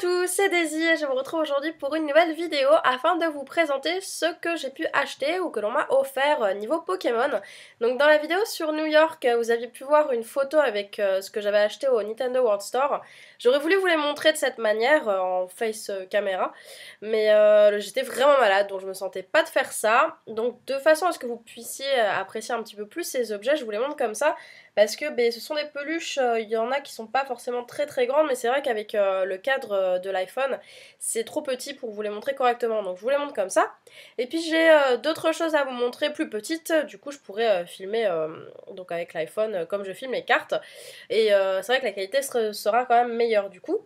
tous, c'est Daisy et je vous retrouve aujourd'hui pour une nouvelle vidéo afin de vous présenter ce que j'ai pu acheter ou que l'on m'a offert niveau Pokémon. Donc dans la vidéo sur New York, vous aviez pu voir une photo avec ce que j'avais acheté au Nintendo World Store. J'aurais voulu vous les montrer de cette manière, en face caméra, mais j'étais vraiment malade donc je me sentais pas de faire ça. Donc de façon à ce que vous puissiez apprécier un petit peu plus ces objets, je vous les montre comme ça. Parce que ce sont des peluches, il y en a qui sont pas forcément très grandes, mais c'est vrai qu'avec le cadre de l'iPhone, c'est trop petit pour vous les montrer correctement, donc je vous les montre comme ça. Et puis j'ai d'autres choses à vous montrer plus petites, du coup je pourrais filmer donc avec l'iPhone comme je filme les cartes, et c'est vrai que la qualité sera quand même meilleure du coup.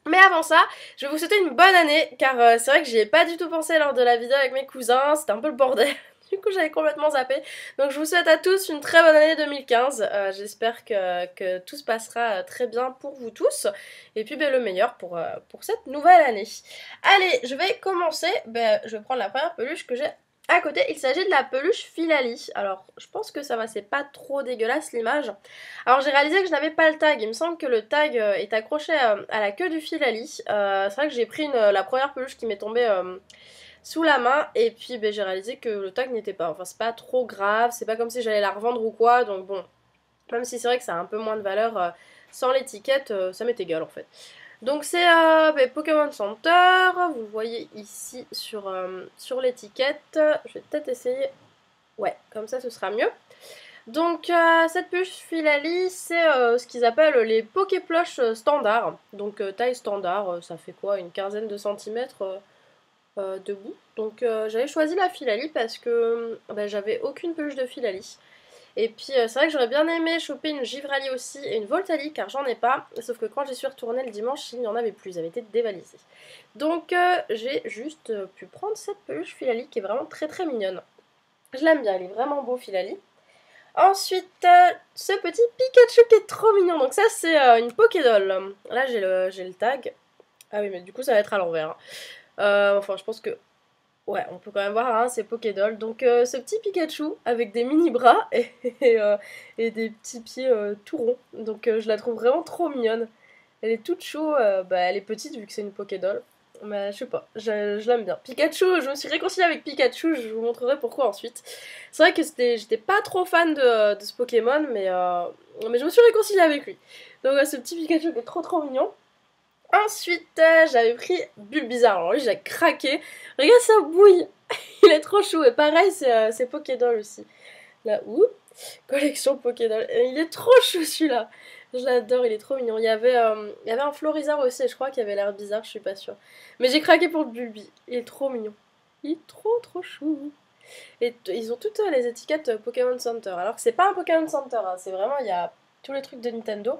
Mais avant ça, je vais vous souhaiter une bonne année, car c'est vrai que j'y ai pas du tout pensé lors de la vidéo avec mes cousins, c'était un peu le bordel. Du coup j'avais complètement zappé. Donc je vous souhaite à tous une très bonne année 2015. J'espère que tout se passera très bien pour vous tous. Et puis le meilleur pour cette nouvelle année. Allez, je vais commencer. Je vais prendre la première peluche que j'ai à côté. Il s'agit de la peluche Filali. Alors je pense que ça va, c'est pas trop dégueulasse l'image. Alors j'ai réalisé que je n'avais pas le tag. Il me semble que le tag est accroché à la queue du Filali. C'est vrai que j'ai pris la première peluche qui m'est tombée sous la main et puis j'ai réalisé que le tag n'était pas, enfin c'est pas trop grave, c'est pas comme si j'allais la revendre ou quoi, donc bon, même si c'est vrai que ça a un peu moins de valeur sans l'étiquette, ça m'est égal en fait. Donc c'est Pokémon Center, vous le voyez ici sur l'étiquette, je vais peut-être essayer, ouais, comme ça ce sera mieux. Donc cette peluche Filali, c'est ce qu'ils appellent les Poképlush standard, donc taille standard, ça fait quoi, une quinzaine de centimètres debout. Donc j'avais choisi la Filali parce que j'avais aucune peluche de Filali. Et puis c'est vrai que j'aurais bien aimé choper une Givrali aussi et une Voltali car j'en ai pas. Sauf que quand j'y suis retournée le dimanche, il n'y en avait plus, ils avaient été dévalisés. Donc j'ai juste pu prendre cette peluche Filali qui est vraiment très mignonne. Je l'aime bien, il est vraiment beau Filali. Ensuite, ce petit Pikachu qui est trop mignon. Donc ça c'est une Pokédoll. Là j'ai le tag. Ah oui mais du coup ça va être à l'envers. Enfin je pense que ouais, on peut quand même voir, hein, c'est Pokédoll. Donc ce petit Pikachu avec des mini bras et des petits pieds tout ronds. Donc je la trouve vraiment trop mignonne. Elle est toute chou, elle est petite vu que c'est une Pokédoll. Mais je sais pas, je l'aime bien. Pikachu, je me suis réconciliée avec Pikachu, je vous montrerai pourquoi ensuite. C'est vrai que j'étais pas trop fan de ce Pokémon, mais je me suis réconciliée avec lui. Donc ce petit Pikachu qui est trop mignon. Ensuite, j'avais pris Bulbizarre. Alors lui, j'ai craqué. Regarde, ça bouille. Il est trop chou. Et pareil, c'est Pokédoll aussi. Là, ouh, collection Pokédoll. Et il est trop chou celui-là. Je l'adore, il est trop mignon. Il y avait un Florizarre aussi, et je crois qu'il avait l'air bizarre, je suis pas sûre. Mais j'ai craqué pour le Bulbi. Il est trop mignon. Il est trop chou. Et ils ont toutes les étiquettes Pokémon Center. Alors que c'est pas un Pokémon Center, hein. C'est vraiment, il y a tous les trucs de Nintendo.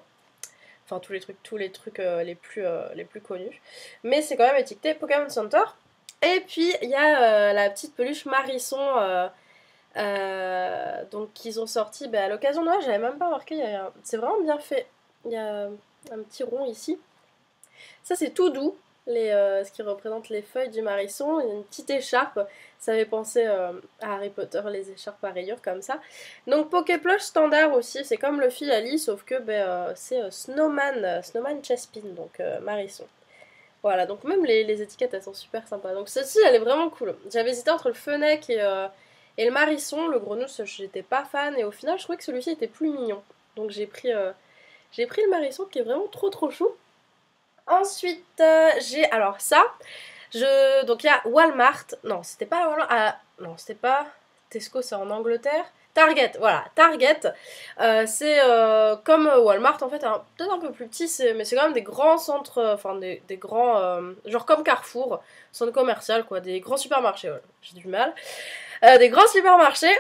Enfin tous les trucs les plus connus. Mais c'est quand même étiqueté Pokémon Center. Et puis il y a la petite peluche Marisson donc qu'ils ont sorti à l'occasion de Noël, j'avais même pas remarqué, c'est vraiment bien fait. Il y a un petit rond ici. Ça c'est tout doux, ce qui représente les feuilles du Marisson. Il y a une petite écharpe, ça fait penser à Harry Potter, les écharpes à rayures comme ça. Donc Poképlush standard aussi, c'est comme le Filali, sauf que c'est Snowman Chespin, donc Marisson. Voilà, donc même les étiquettes elles sont super sympas. Donc celle-ci elle est vraiment cool. J'avais hésité entre le Fennec et le Marisson. Le Grenousse j'étais pas fan et au final je trouvais que celui-ci était plus mignon. Donc j'ai pris le Marisson qui est vraiment trop chou. Ensuite, j'ai alors ça. Donc il y a Walmart. Non, c'était pas Walmart. Ah, non, c'était pas Tesco, c'est en Angleterre. Target, voilà, Target. C'est comme Walmart en fait, peut-être un peu plus petit, mais c'est quand même des grands centres, enfin des grands, genre comme Carrefour, centre commercial quoi, des grands supermarchés, voilà, j'ai du mal. Des grands supermarchés.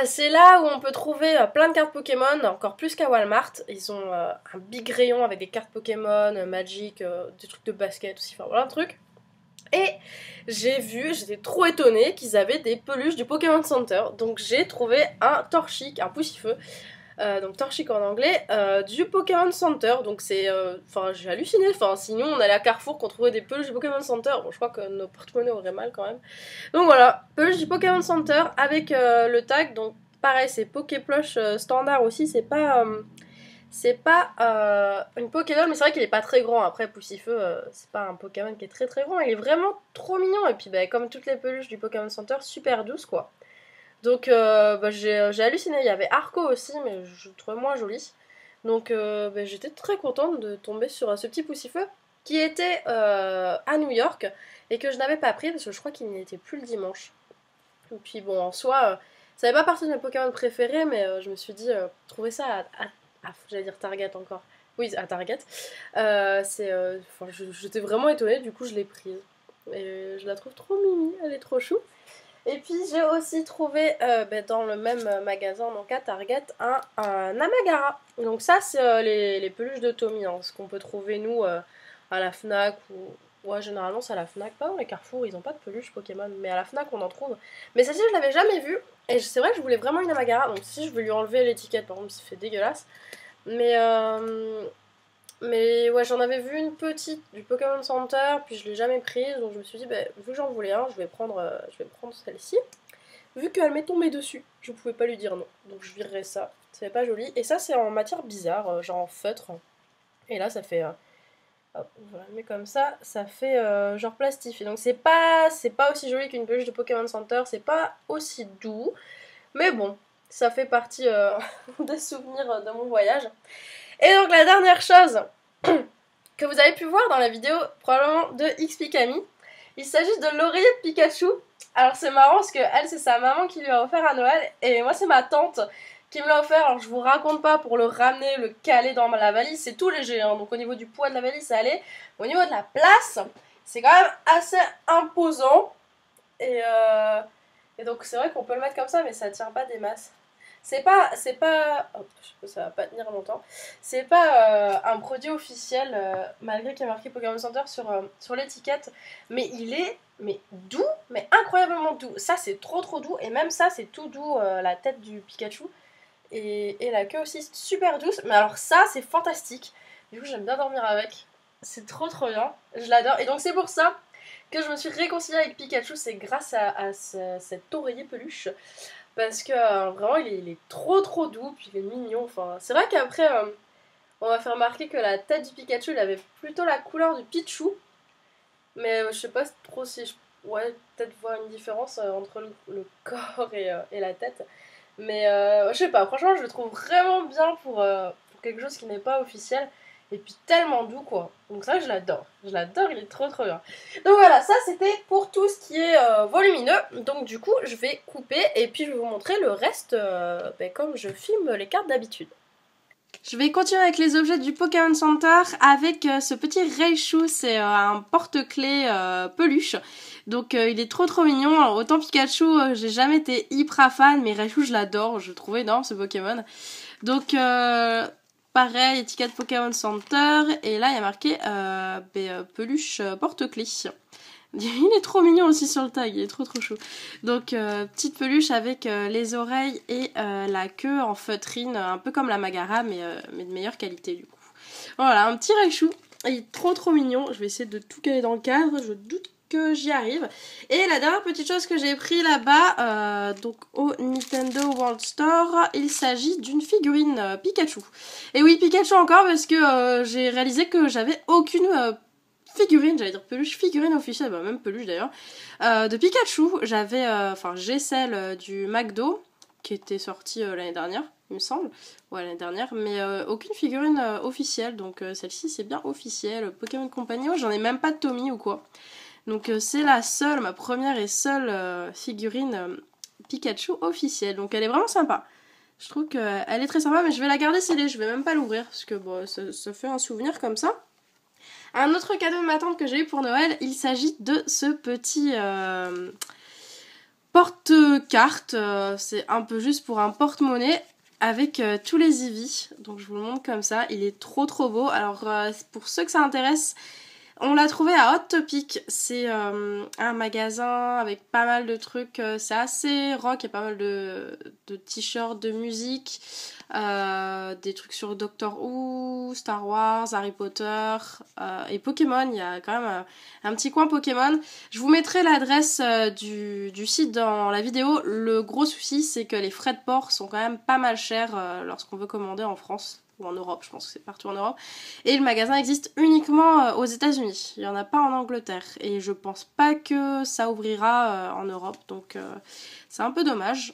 C'est là où on peut trouver plein de cartes Pokémon, encore plus qu'à Walmart. Ils ont un big rayon avec des cartes Pokémon, Magic, des trucs de basket aussi, enfin voilà un truc. Et j'étais trop étonnée qu'ils avaient des peluches du Pokémon Center. Donc j'ai trouvé un Torchic, un Poussifeu, donc Torchic en anglais, du Pokémon Center. Donc c'est, j'ai halluciné. Enfin, sinon on allait à Carrefour qu'on trouvait des peluches du Pokémon Center. Bon, je crois que nos porte-monnaies auraient mal quand même. Donc voilà, peluche du Pokémon Center avec le tag. Donc pareil, c'est Poképlush standard aussi. C'est pas une Pokédoll, mais c'est vrai qu'il est pas très grand. Après, Poussifeu, c'est pas un Pokémon qui est très très grand. Il est vraiment trop mignon. Et puis, bah, comme toutes les peluches du Pokémon Center, super douce quoi. Donc, bah, j'ai halluciné. Il y avait Arco aussi, mais je le trouvais moins joli. Donc, bah, j'étais très contente de tomber sur ce petit Poussifeu qui était à New York et que je n'avais pas pris parce que je crois qu'il n'y était plus le dimanche. Et puis, bon, en soi, ça n'avait pas partie de mes Pokémon préférés, mais je me suis dit, trouver ça j'allais dire Target encore. Oui, à Target. J'étais vraiment étonnée, du coup je l'ai prise. Et je la trouve trop mimi, elle est trop chou. Et puis j'ai aussi trouvé dans le même magasin, donc à Target, un Amagara. Donc ça c'est les peluches de Tommy, hein, ce qu'on peut trouver nous à la Fnac ou... Ouais, généralement c'est à la Fnac, pas dans les Carrefour, ils ont pas de peluches Pokémon, mais à la Fnac on en trouve. Mais celle-ci je l'avais jamais vue, et c'est vrai que je voulais vraiment une Amagara, donc si je veux lui enlever l'étiquette, par exemple, ça fait dégueulasse. Mais, mais ouais, j'en avais vu une petite du Pokémon Center, puis je l'ai jamais prise, donc je me suis dit, bah, vu que j'en voulais un, je vais prendre celle-ci. Vu qu'elle m'est tombée dessus, je pouvais pas lui dire non, donc je virerai ça. C'est pas joli. Et ça, c'est en matière bizarre, genre en feutre. Et là, ça fait. Hop, voilà, mais comme ça fait genre plastifié. Donc c'est pas aussi joli qu'une peluche de Pokémon Center, c'est pas aussi doux. Mais bon, ça fait partie des souvenirs de mon voyage. Et donc la dernière chose que vous avez pu voir dans la vidéo probablement de XPikami, il s'agit de l'oreiller de Pikachu. Alors c'est marrant parce que elle c'est sa maman qui lui a offert à Noël et moi c'est ma tante qui me l'a offert. Alors je vous raconte pas, pour le ramener, le caler dans la valise, c'est tout léger, hein. Donc au niveau du poids de la valise ça allait. Au niveau de la place, c'est quand même assez imposant. Et donc c'est vrai qu'on peut le mettre comme ça mais ça tient pas des masses. C'est pas, oh, je sais pas, ça va pas tenir longtemps. C'est pas un produit officiel, malgré qu'il y a marqué Pokémon Center sur l'étiquette. Mais il est, mais doux, mais incroyablement doux. Ça, c'est trop trop doux. Et même ça, c'est tout doux, la tête du Pikachu. Et la queue aussi, super douce. Mais alors ça, c'est fantastique. Du coup, j'aime bien dormir avec. C'est trop trop bien. Je l'adore. Et donc, c'est pour ça que je me suis réconciliée avec Pikachu. C'est grâce à cet oreiller peluche. Parce que vraiment il est trop trop doux, puis il est mignon. Enfin, c'est vrai qu'après on m'a fait remarquer que la tête du Pikachu il avait plutôt la couleur du Pichu. Mais je sais pas trop si je... Ouais, peut-être voir une différence entre le corps et la tête. Mais je sais pas, franchement je le trouve vraiment bien pour quelque chose qui n'est pas officiel. Et puis tellement doux quoi. Donc ça je l'adore. Je l'adore, il est trop trop bien. Donc voilà, ça c'était pour tout ce qui est volumineux. Donc du coup je vais couper et puis je vais vous montrer le reste comme je filme les cartes d'habitude. Je vais continuer avec les objets du Pokémon Center avec ce petit Raichu, c'est un porte-clés peluche. Donc il est trop trop mignon. Alors, autant Pikachu, j'ai jamais été hyper fan, mais Raichu je l'adore, je le trouve énorme ce Pokémon. Donc pareil, étiquette Pokémon Center, et là il y a marqué peluche porte-clés. Il est trop mignon aussi sur le tag, il est trop trop chou. Donc petite peluche avec les oreilles et la queue en feutrine, un peu comme la Magara mais de meilleure qualité du coup. Voilà, un petit Raichu, il est trop trop mignon. Je vais essayer de tout caler dans le cadre, je doute que j'y arrive. Et la dernière petite chose que j'ai pris là-bas, donc au Nintendo World Store, il s'agit d'une figurine Pikachu. Et oui, Pikachu encore parce que j'ai réalisé que j'avais aucune figurine, j'allais dire peluche, figurine officielle, bah même peluche d'ailleurs, de Pikachu. J'ai celle du McDo qui était sortie l'année dernière, il me semble. Ouais, l'année dernière, mais aucune figurine officielle, donc celle-ci c'est bien officielle. Pokémon Company, oh, j'en ai même pas de Tommy ou quoi. Donc c'est la seule, ma première et seule figurine Pikachu officielle, donc elle est vraiment sympa. Je trouve qu'elle est très sympa, mais je vais la garder scellée, je vais même pas l'ouvrir, parce que bon, ça fait un souvenir comme ça. Un autre cadeau de ma tante que j'ai eu pour Noël, il s'agit de ce petit porte-carte. C'est un peu juste pour un porte-monnaie avec tous les Eevee. Donc je vous le montre comme ça, il est trop trop beau. Alors pour ceux que ça intéresse, on l'a trouvé à Hot Topic. C'est un magasin avec pas mal de trucs. C'est assez rock, il y a pas mal de t-shirts, de musique. Des trucs sur Doctor Who, Star Wars, Harry Potter et Pokémon. Il y a quand même un petit coin Pokémon. Je vous mettrai l'adresse du site dans la vidéo. Le gros souci c'est que les frais de port sont quand même pas mal chers lorsqu'on veut commander en France. ou en Europe, je pense que c'est partout en Europe. Et le magasin existe uniquement aux États-Unis. Il n'y en a pas en Angleterre. Et je pense pas que ça ouvrira en Europe. Donc c'est un peu dommage.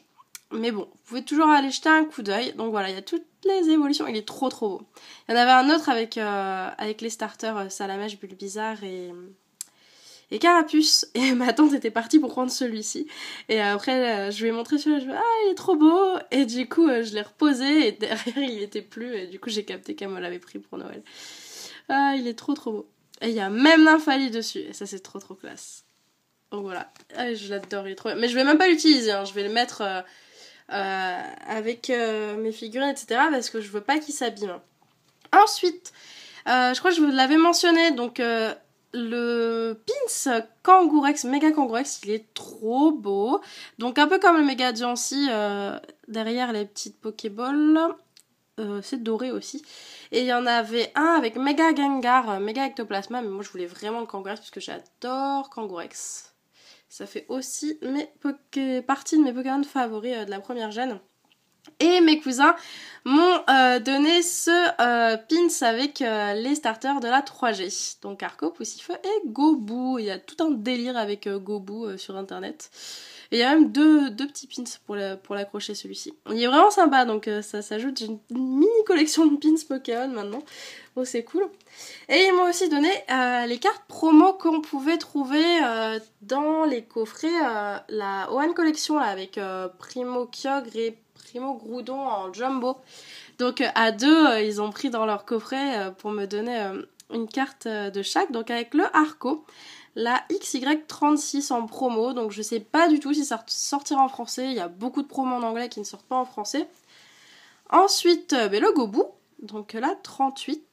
Mais bon, vous pouvez toujours aller jeter un coup d'œil. Donc voilà, il y a toutes les évolutions. Il est trop trop beau. Il y en avait un autre avec les starters Salamèche, Bulbizarre et Carapuce. Et ma tante était partie pour prendre celui-ci. Et après, je lui ai montré celui-là. Je lui ai dit, ah, il est trop beau. Et du coup, je l'ai reposé. Et derrière, il était plus. Et du coup, j'ai capté qu'elle me l'avait pris pour Noël. Ah, il est trop trop beau. Et il y a même Nymphali dessus. Et ça, c'est trop trop classe. Donc voilà. Ah, je l'adore, il est trop bien. Mais je vais même pas l'utiliser. Hein. Je vais le mettre avec mes figurines, etc. Parce que je veux pas qu'il s'abîme. Ensuite, je crois que je vous l'avais mentionné. Donc... le pins Kangourex, méga Kangourex, il est trop beau. Donc un peu comme le méga Diancie, derrière les petites Pokéballs. C'est doré aussi. Et il y en avait un avec méga Gengar, méga Ectoplasma. Mais moi je voulais vraiment le Kangourex parce que j'adore Kangourex. Ça fait aussi partie de mes Pokémon favoris de la première gène. Et mes cousins m'ont donné ce pins avec les starters de la 3G. Donc Arco, Poussifeu et Gobou. Il y a tout un délire avec Gobou sur internet. Et il y a même deux petits pins pour l'accrocher celui-ci. Il est vraiment sympa, donc ça s'ajoute. J'ai une mini collection de pins Pokémon maintenant. Oh, c'est cool. Et ils m'ont aussi donné les cartes promo qu'on pouvait trouver dans les coffrets, la One Collection là, avec Primo Kyogre et Primo Groudon en jumbo. Donc à deux, ils ont pris dans leur coffret pour me donner une carte de chaque. Donc avec le Arco, la XY36 en promo. Donc je sais pas du tout si ça sortira en français. Il y a beaucoup de promos en anglais qui ne sortent pas en français. Ensuite, le Gobou. Donc la 38.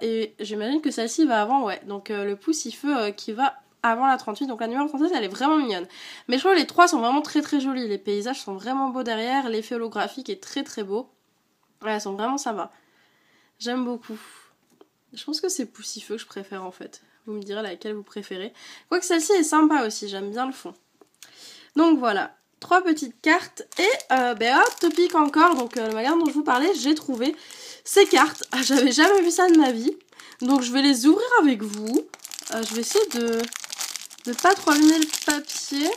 Et j'imagine que celle-ci va avant, ouais. Donc le Poussifeu qui va avant la 38, donc la numéro 37 elle est vraiment mignonne. Mais je trouve que les trois sont vraiment très très jolis, les paysages sont vraiment beaux derrière, l'effet holographique est très très beau. Ouais, elles sont vraiment sympas. J'aime beaucoup. Je pense que c'est Poussifeu que je préfère en fait. Vous me direz laquelle vous préférez. Quoique celle-ci est sympa aussi, j'aime bien le fond. Donc voilà, 3 petites cartes. Et hop, Topic encore, donc le magasin dont je vous parlais, j'ai trouvé ces cartes. Ah, j'avais jamais vu ça de ma vie. Donc je vais les ouvrir avec vous. Je vais essayer de pas trop abîmer le papier.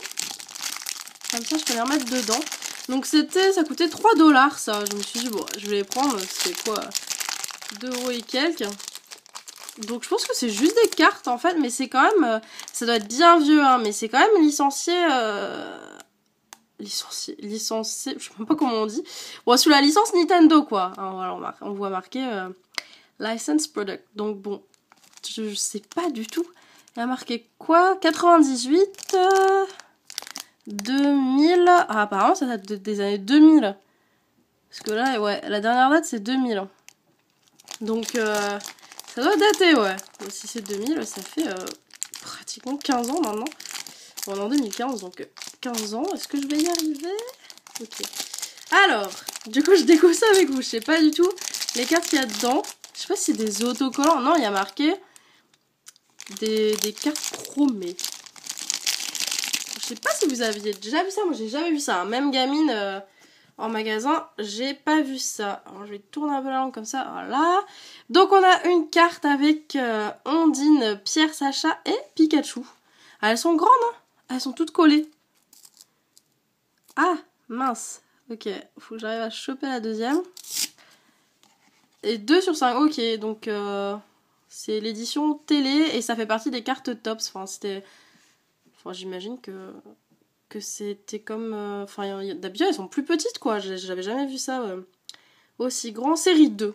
Comme ça, je peux les remettre dedans. Donc ça coûtait 3$ ça. Je me suis dit, bon, je vais les prendre. C'est quoi 2€ et quelques. Donc je pense que c'est juste des cartes en fait. Mais c'est quand même... ça doit être bien vieux, hein. Mais c'est quand même licencié... licencié, je sais même pas comment on dit. Bon, sous la licence Nintendo, quoi. Hein, voilà, on voit marqué License Product. Donc bon, je sais pas du tout. Il y a marqué quoi 98 2000. Ah, apparemment, ça date des années 2000. Parce que là, ouais, la dernière date, c'est 2000. Donc, ça doit dater, ouais. Bon, si c'est 2000, ça fait pratiquement 15 ans maintenant. On est en 2015, donc 15 ans. Est-ce que je vais y arriver? Ok. Alors, du coup, je découvre ça avec vous. Je sais pas du tout les cartes qu'il y a dedans. Je sais pas si c'est des autocollants. Non, il y a marqué des cartes chromées. Je sais pas si vous aviez déjà vu ça. Moi, j'ai jamais vu ça. Même gamine en magasin, j'ai pas vu ça. Alors, je vais tourner un peu la langue comme ça. Voilà. Donc, on a une carte avec Ondine, Pierre, Sacha et Pikachu. Ah, elles sont grandes, hein. Elles sont toutes collées. Ah, mince. Ok, faut que j'arrive à choper la deuxième. Et 2 sur 5. Ok, donc c'est l'édition télé et ça fait partie des cartes tops. Enfin, c'était... Enfin, j'imagine que c'était comme... Enfin, d'habitude, elles sont plus petites, quoi. J'avais jamais vu ça aussi grand. Série 2.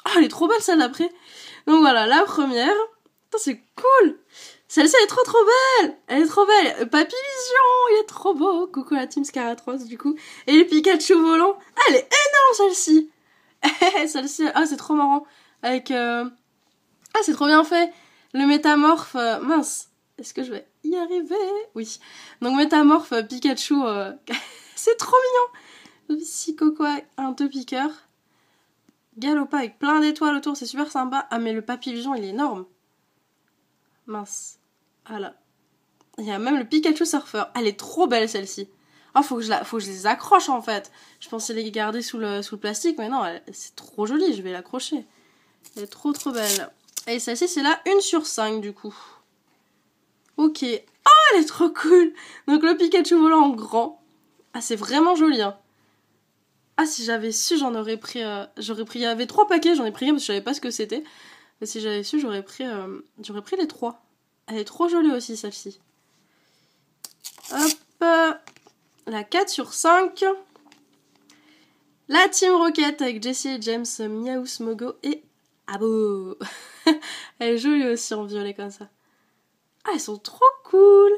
Ah, elle est trop belle, celle d'après. Donc voilà, la première. Putain, c'est cool. Celle-ci, elle est trop trop belle. Elle est trop belle. Papy Vision, il est trop beau. Coucou la team Scaratros, du coup. Et le Pikachu volant. Ah, elle est énorme, celle-ci. Celle-ci, ah, c'est trop marrant. Avec... Ah, c'est trop bien fait. Le métamorphe... mince. Est-ce que je vais y arriver? Oui. Donc, métamorphe Pikachu... c'est trop mignon. Ici, Coco, un 2 piqueurs. Galopa avec plein d'étoiles autour, c'est super sympa. Ah, mais le papillon, il est énorme. Mince. Voilà. Il y a même le Pikachu surfeur. Elle est trop belle, celle-ci. Oh, faut que je les accroche en fait. Je pensais les garder sous le plastique, mais non, c'est trop joli, je vais l'accrocher. Elle est trop belle. Et celle-ci, c'est la 1 sur 5 du coup. Ok. Oh, elle est trop cool. Donc le Pikachu volant en grand. Ah, c'est vraiment joli, hein. Ah, si j'avais su, j'en aurais pris... Il y avait 3 paquets, j'en ai pris un parce que je savais pas ce que c'était. Mais si j'avais su, j'aurais pris les 3. Elle est trop jolie aussi, celle-ci. Hop. La 4 sur 5. La Team Rocket avec Jessie et James, Miaou, Smogo et Abo. Elle est jolie aussi en violet comme ça. Ah, elles sont trop cool.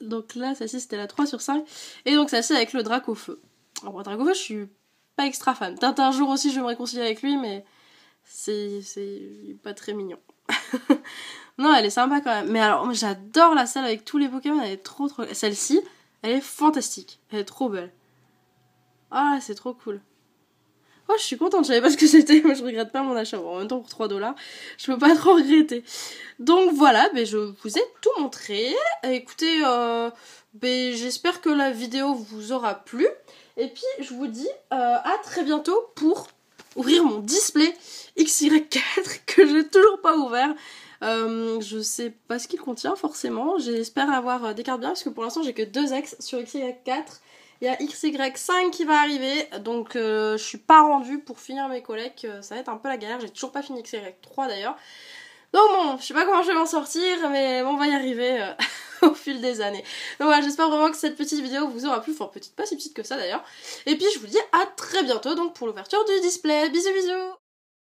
Donc là, celle-ci, c'était la 3 sur 5. Et donc celle-ci avec le Dracofeu. Alors, Dracofeu, je suis pas extra fan. Peut-être un jour aussi, je vais me réconcilier avec lui, mais c'est pas très mignon. Non, elle est sympa quand même. Mais alors, moi, j'adore la salle avec tous les Pokémon. Elle est trop... Celle-ci, elle est fantastique. Elle est trop belle. Ah, c'est trop cool. Oh, je suis contente, je savais pas ce que c'était, mais je regrette pas mon achat. Bon, en même temps, pour 3$, je peux pas trop regretter. Donc voilà, je vous ai tout montré. Écoutez, j'espère que la vidéo vous aura plu. Et puis, je vous dis à très bientôt pour ouvrir mon display XY4 que j'ai toujours pas ouvert. Je sais pas ce qu'il contient forcément. J'espère avoir des cartes bien parce que pour l'instant, j'ai que 2 ex sur XY4. Il y a XY5 qui va arriver, donc je suis pas rendue pour finir mes collects, ça va être un peu la galère, j'ai toujours pas fini XY3 d'ailleurs. Donc bon, je sais pas comment je vais m'en sortir, mais on va y arriver au fil des années. Donc voilà, j'espère vraiment que cette petite vidéo vous aura plu, enfin petite, pas si petite que ça d'ailleurs. Et puis je vous dis à très bientôt donc pour l'ouverture du display. Bisous bisous.